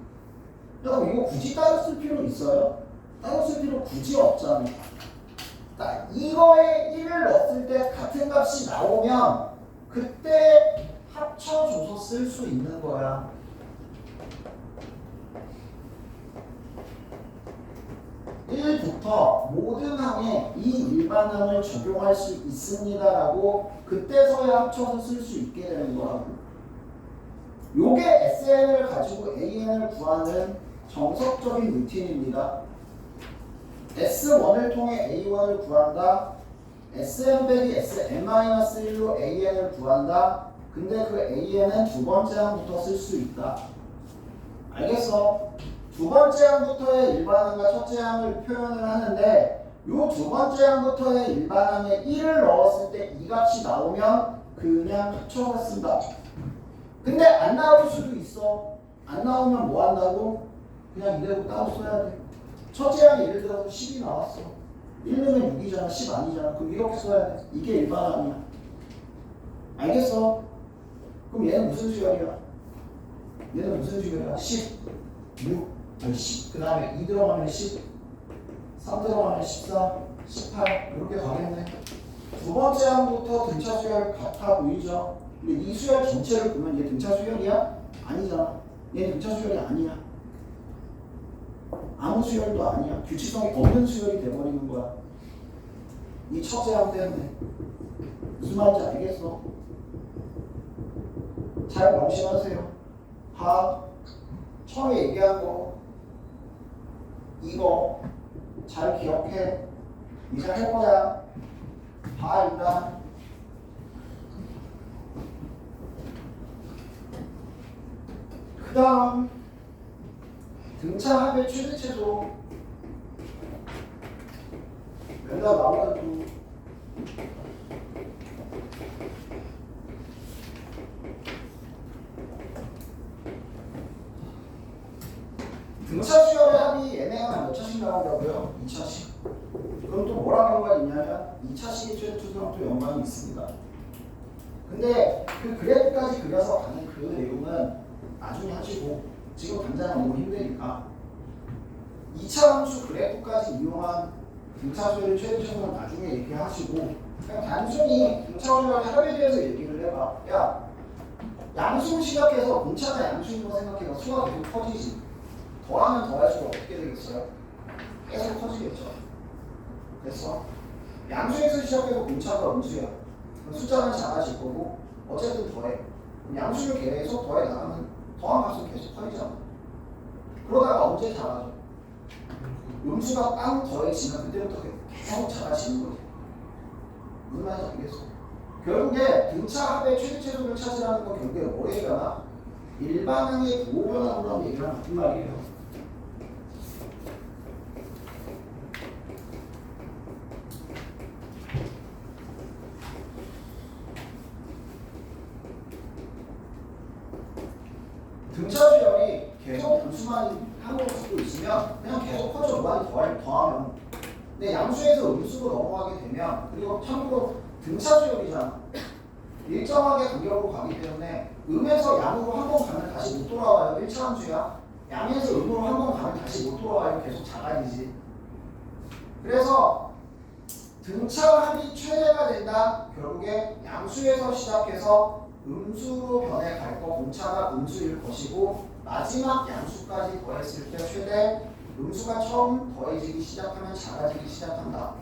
그럼 이거 굳이 따로 쓸 필요 있어요? 따로 쓸 필요 굳이 없잖아. 자, 이거에 1을 넣었을 때 같은 값이 나오면 그때 합쳐줘서 쓸 수 있는 거야. (1부터) 모든 항에 이 일반항을 적용할 수 있습니다라고 그때서야 합쳐서 쓸 수 있게 되는 거라고. 요게 SN을 가지고 AN을 구하는 정석적인 루틴입니다. S1을 통해 A1을 구한다. SM 빼기 SM-1로 AN을 구한다. 근데 그 AN은 두 번째 항부터 쓸 수 있다. 알겠어? 두 번째 항부터의 일반항과 첫째 항을 표현을 하는데 요 두 번째 항부터의 일반항에 1을 넣었을 때 이 값이 나오면 그냥 합쳐서 쓴다. 근데 안 나올 수도 있어. 안 나오면 뭐 한다고? 그냥 이대로 따로 써야 돼. 첫째 항이 예를 들어서 10이 나왔어. 1 넣으면 6이잖아. 10 아니잖아. 그럼 이렇게 써야 돼. 이게 일반항이야. 알겠어? 그럼 얘는 무슨 수열이야? 얘는 무슨 수열이야? 10. 6, 아니 10, 그 다음에 2 들어가면 10, 3 들어가면 14, 18 이렇게 가겠네. 두 번째 항부터 등차 수열 같아 보이죠? 근데 이 수열 전체를 보면 얘 등차 수열이야? 아니잖아. 얘 등차 수열이 아니야. 아무 수열도 아니야. 규칙성이 없는 수열이 돼버리는 거야. 이 첫째 항 때문에. 무슨 말인지 알겠어? 잘 명심하세요. 처음에 얘기한 거 이거 잘 기억해. 이제 할 거야. 일단 그 다음 등차 합의 최대 최소 맨날 나오는 등차 수열의 합이 얘네가 몇 차씩 나온다고요? 2차씩. 그럼 또 뭐랑 연관이 있냐면 2차식의 최대 최소랑 또 연관이 있습니다. 근데 그 그래프까지 그려서 가는 그 내용은 나중에 하시고 지금 당장 너무 힘드니까 2차 함수 그래프까지 이용한 등차 수열의 최대 최소는 나중에 얘기하시고 그냥 단순히 등차 수열의 합에 대해서 얘기를 해봐. 야, 양수 시작해서 공차가 양수인 거 생각해봐. 수가 계속 커지지. 더하면 더할수록 어떻게 되겠어요? 계속 커지겠죠. 됐어? 양수에서 시작해서 공차가 음수야. 숫자는 작아질 거고 어쨌든 더해. 양수를 계속 더해 나가면 더한 값은 계속 커지잖아. 그러다가 언제 작아져? 음수가 빵 더해지면 그때부터 계속 작아지는 거지. 무슨 말인지 알겠어? 결국에 등차 합의 최대 최소를 찾으라는 건 결국에 뭐 얘기하나? 일반항의 부호 변화도라는 얘기랑 같은 말이에요. 등차 수열이 계속 음수만 한으로 쓰고 있으면 그냥 계속 커져. 무한히 더하면. 근데 양수에서 음수로 넘어가게 되면 그리고 참고로 등차 수열이잖아. 일정하게 간격으로 가기 때문에 음에서 양으로 한 번 가면 다시 못 돌아와요. 1차 함수야. 양에서 음으로 한 번 가면 다시 못 돌아와요. 계속 작아지지. 그래서 등차 합이 최대가 된다. 결국에 양수에서 시작해서 음수로 변해갈 거, 공차가 음수일 것이고 마지막 양수까지 더했을 때 최대 음수가 처음 더해지기 시작하면 작아지기 시작한다.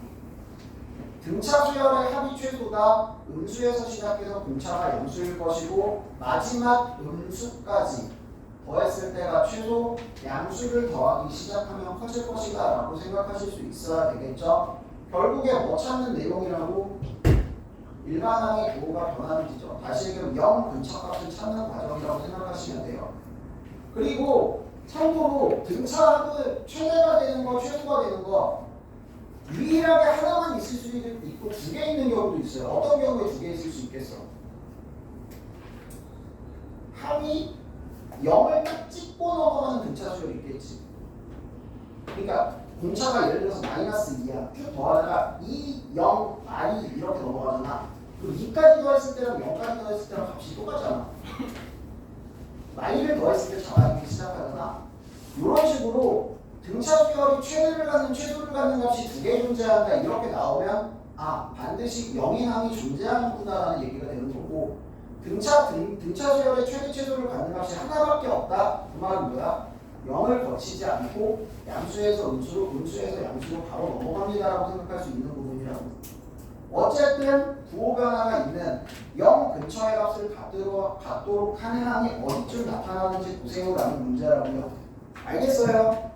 등차 수열의 합이 최소다. 음수에서 시작해서 공차가 양수일 것이고 마지막 음수까지 더했을 때가 최소 양수를 더하기 시작하면 커질 것이다 라고 생각하실 수 있어야 되겠죠. 결국에 뭐 찾는 내용이라고? 일반항의 부호가 변하는 지점. 다시 얘기하면 0 근처값을 찾는 과정이라고 생각하시면 돼요. 그리고 참고로 등차 합은 최대가 되는 거, 최소가 되는 거 유일하게 하나만 있을 수도 있고 두 개 있는 경우도 있어요. 어떤 경우에 두 개 있을 수 있겠어? 합이 0을 딱 찍고 넘어가는 등차 수열이 있겠지. 그러니까 공차가 예를 들어서 마이너스 2야. 쭉 더하다가 2, 0, i 이렇게 넘어가잖아. 그럼 2까지 더했을 때랑 0까지 더했을 때랑 값이 똑같잖아. i를 더했을 때 작아지기 시작하잖아. 이런 식으로 등차 수열이 최대를 갖는 최소를 갖는 값이 두 개 존재한다 이렇게 나오면 반드시 0인 항이 존재하는구나라는 얘기가 되는 거고 등차 수열의 최대 최소를 갖는 값이 하나밖에 없다. 그 말은 뭐야? 0을 거치지 않고 양수에서 음수로 음수에서 양수로 바로 넘어갑니다라고 생각할 수 있는 부분이라고. 어쨌든 부호 변화가 있는 0 근처의 값을 갖도록 하는 항이 어디쯤 나타나는지 보세요라는 문제라고요. 알겠어요?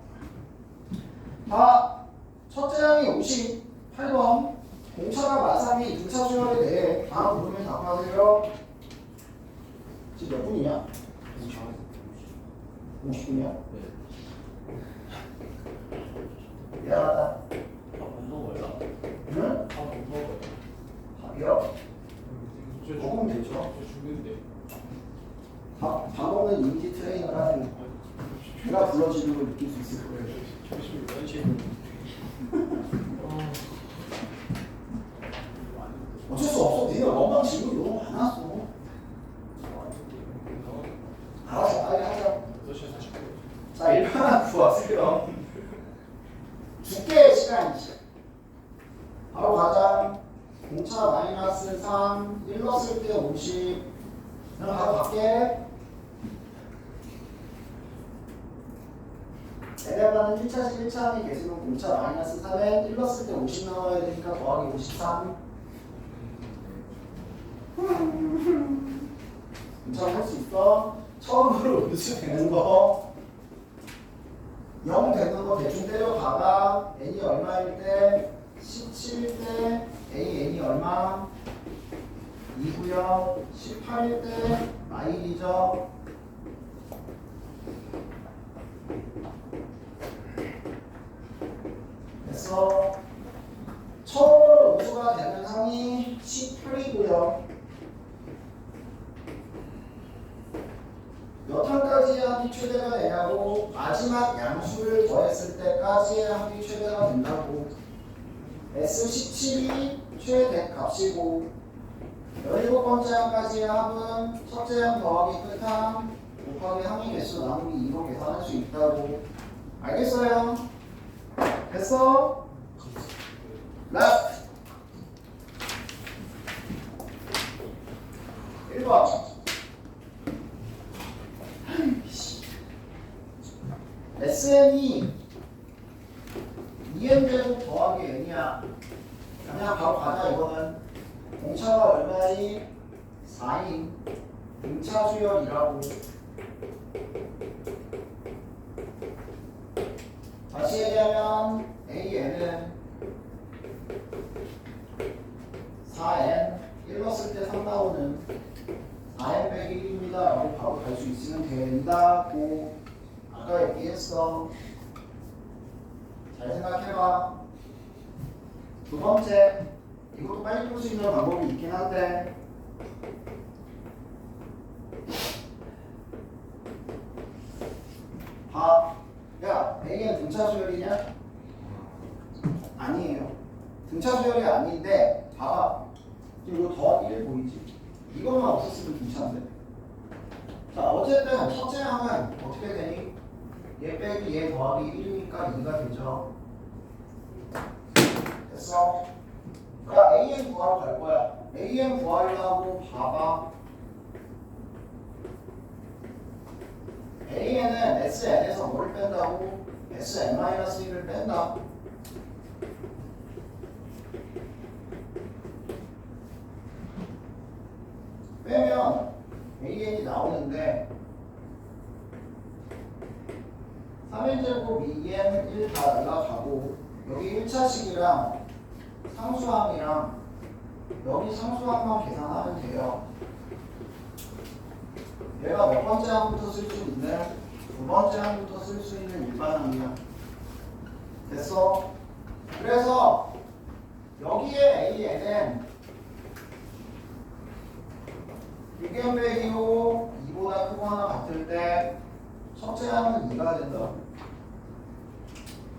첫째 항이 58번 공차가 마삼이 등차 수열에 대해 다음 부분을 답하세요. 지금 몇 분이냐? 50분이야? 미안하다. 못 먹어요. 응? 못 먹어요. 밥이요? 먹으면 되죠. 저 죽는데. 밥 먹는 인지 트레이너를 하면 배가 불러지는 걸 느낄 수 있을 거예요. 점심 11시에 어쩔 수 없어. 네가 원방 질문이 너무 많았어. 알았어. 빨리 하자. 8시 40분. 자, 일반 구하세요. 두께의 시간이지. 바로 가자. 공차 마이너스 3, 1 넣었을 때 50. 그럼 바로 갈게. 에레바는 1차식 1차항이 계수는 공차 마이너스 3에 1 넣었을 때 50 나와야 되니까 더하기 53. 공차 할 수 있어? 처음으로 음수 되는 거 0 되는 거 대충 때려가가 n이 얼마일 때 17일 때 n이 얼마 2고요 18일 때 마일이죠. 됐어. 처음으로 음수가 되는 항이 18이고요. 몇 항까지의 합이 최대가 되냐고 마지막 양수를 더했을 때까지의 합이 최대가 된다고. S17이 최대 값이고 17번째 항까지의 합은 첫째 항 더하기 끝항 곱하기 항의 개수 나누기 2로 계산할 수 있다고. 알겠어요? 됐어? 라 1번 SN이 2n제곱 더하기 n이야. 그냥 바로 가자. 이거는 공차가 얼마니? 4인 등차 수열이라고. 다시 얘기하면 AN은 4n 1 넣었을 때 3 나오는 4n 빼기 1입니다 라고 바로 갈 수 있으면 된다고 아까 얘기했어. 잘 생각해봐. 두 번째, 이것도 빨리 풀 수 있는 방법이 있긴 한데 봐. 야, A는 등차 수열이냐? 아니에요. 등차 수열이 아닌데 봐봐. 지금 이거 더 1 보이지? 이것만 없었으면 등차인데. 자, 어쨌든 첫째 항은 어떻게 되니? 얘 빼기 얘 더하기 1이니까 2가 되죠. 됐어? 그러니까 AN 구하러 갈 거야. AN 구하려고 봐봐. AN은 SN에서 뭘 뺀다고? SN-1을 뺀다. 빼면 AN이 나오는데 3일제곱 2n 1 다 날라가고 여기 1차식이랑 상수항이랑 여기 상수항만 계산하면 돼요. 얘가 몇 번째 항부터 쓸 수 있는? 두 번째 항부터 쓸 수 있는 일반항이야. 됐어? 그래서 여기에 AN은 6n 빼기 5 2보다 크거나 같을 때 첫째 항은 2가 된다.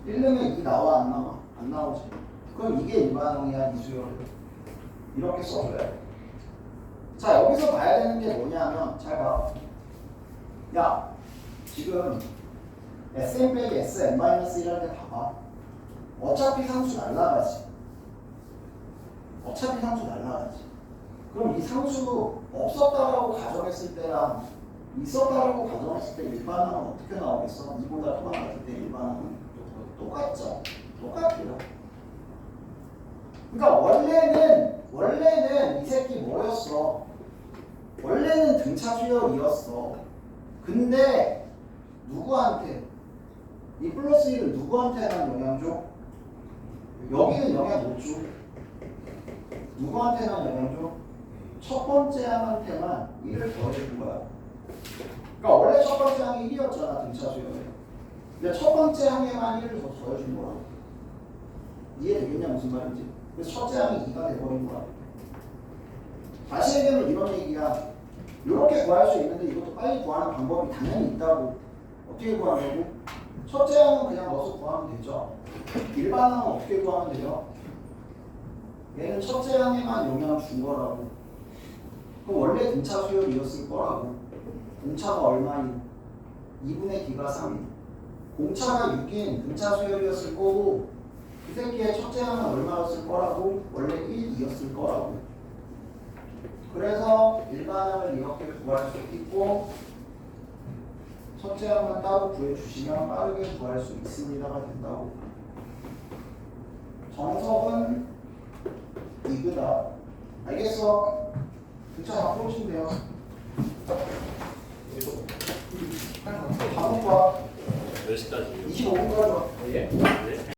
1 넣으면 2 나와 안 나와? 안 나오지. 그럼 이게 일반항이야. 이 수열. 이렇게 써줘야 돼. 자, 여기서 봐야 되는 게 뭐냐면 잘 봐. 야, 지금 Sn 빼기 Sn-1이라는 데 봐봐. 어차피 상수 날라가지. 어차피 상수 날라가지. 그럼 이 상수 없었다라고 가정했을 때랑 있었다라고 가정했을 때 일반항은 어떻게 나오겠어? 이보다 크거나 같을 때 일반항은 똑같죠. 똑같아요. 그러니까 원래는 이 새끼 뭐였어? 원래는 등차 수열이었어. 근데 누구한테? 이 플러스 1은 누구한테만 영향 줘? 여기는 영향 못 줘. 누구한테만 영향 줘? 첫 번째 항한테만 1을 더해준 거야. 그러니까 원래 첫 번째 항이 1이었잖아. 등차 수열에. 근데 첫 번째 항에만 1을 더 더해준 거야. 이해되겠냐 무슨 말인지? 그래서 첫째 항이 2가 돼버린 거야. 다시 얘기하면 이런 얘기야. 이렇게 구할 수 있는데 이것도 빨리 구하는 방법이 당연히 있다고. 어떻게 구하냐고? 첫째 항은 그냥 넣어서 구하면 되죠. 일반 항은 어떻게 구하면 돼요? 얘는 첫째 항에만 영향을 준 거라고. 그럼 원래 등차 수열이었을 거라고. 등차가 얼마인? 2분의 D가 3인. 공차가 6인 등차 수열이었을 거고 그 새끼의 첫째항은 얼마였을 거라고? 원래 1, 2였을 거라고. 그래서 일반항을 이렇게 구할 수 있고 첫째항만 따로 구해주시면 빠르게 구할 수 있습니다가 된다고. 정석은 이그다. 알겠어? 등차 다 풀으시면 돼요. 밥 먹고 와. 몇 시까지? 25분까지 와. 예? 네.